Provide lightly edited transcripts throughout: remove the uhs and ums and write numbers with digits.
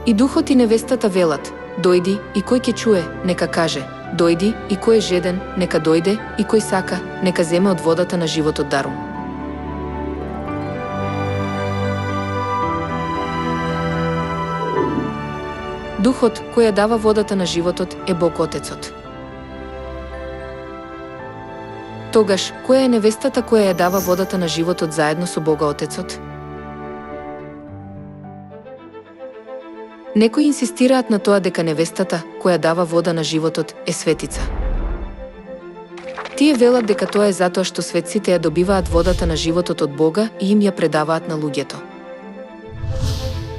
И духот и невестата велат: дојди, и кој ќе чуе, нека каже: дојди, и кој е жеден, нека дојде, и кој сака, нека земе од водата на животот дарум. Духот кој ја дава водата на животот е Бог Отецот. Тогаш, која е невестата која ја дава водата на животот заедно со Бога Отецот? Некои инсистираат на тоа дека невестата која дава вода на животот е светица. Тие велат дека тоа е затоа што светците ја добиваат водата на животот од Бога и им ја предаваат на луѓето.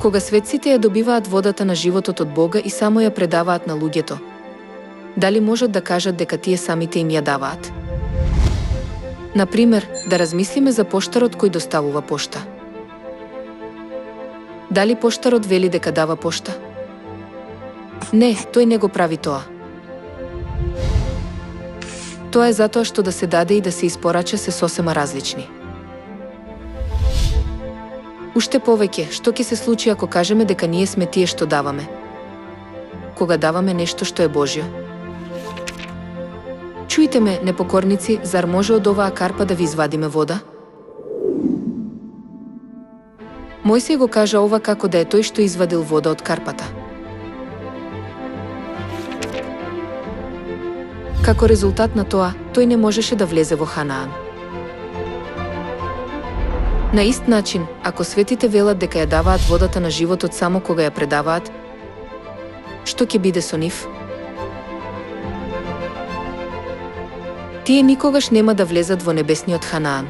Кога светците ја добиваат водата на животот од Бога и само ја предаваат на луѓето, дали можат да кажат дека тие самите им ја даваат? Например, да размислиме за поштарот кој доставува пошта. Дали поштарот вели дека дава пошта? Не, тој не го прави тоа. Тоа е затоа што да се даде и да се испорача се сосема различни. Уште повеќе, што ќе се случи ако кажеме дека ние сме тие што даваме? Кога даваме нешто што е Божјо? Чујте ме, непокорници, зар може од оваа карпа да ви извадиме вода? Мојсей го кажа ова како да е тој што извадил вода од карпата. Како резултат на тоа, тој не можеше да влезе во Ханаан. На ист начин, ако светите велат дека ја даваат водата на животот само кога ја предаваат, што ќе биде со нив? Тие никогаш нема да влезат во небесниот Ханаан.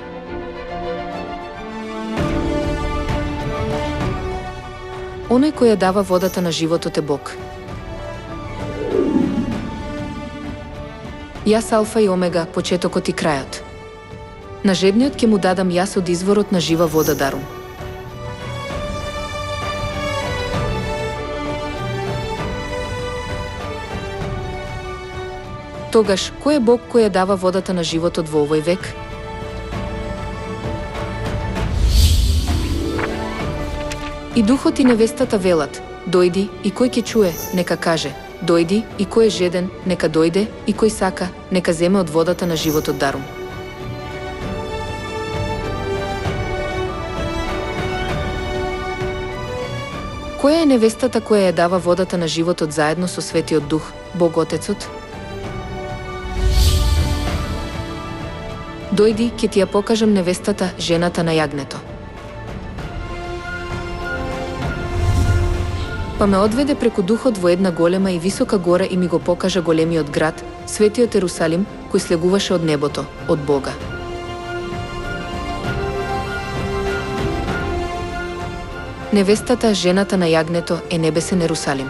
Оној кој ја дава водата на животот е Бог. Јас Алфа и Омега, почетокот и крајот. На жедниот ќе му дадам јас од изворот на жива вода дарум. Тогаш, кој е Бог кој ја дава водата на животот во овој век? И духот и невестата велат: дојди, и кој ќе чуе, нека каже: дојди, и кој е жеден, нека дојде, и кој сака, нека земе од водата на животот дарум. Која е невестата која ја дава водата на животот заедно со Светиот Дух, Бог Отецот? Дојди, ќе ти ја покажам невестата, жената на јагнето. Па ме одведе преку Духот во една голема и висока гора и ми го покажа големиот град, Светиот Ерусалим, кој слегуваше од небото, од Бога. Невестата, жената на јагнето, е небесен Ерусалим.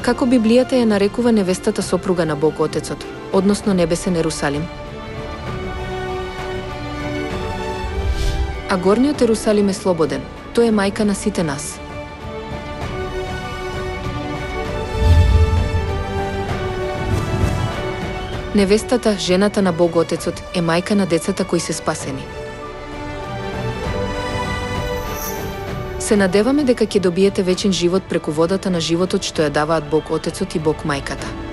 Како Библијата ја нарекува невестата сопруга на Бог Отецот, односно небесен Ерусалим? А горниот Ерусалим е слободен, тој е мајка на сите нас. Невестата, жената на Бог Отецот, е мајка на децата кои се спасени. Се надеваме дека ќе добиете вечен живот преку водата на животот што ја даваат Бог Отецот и Бог Мајката.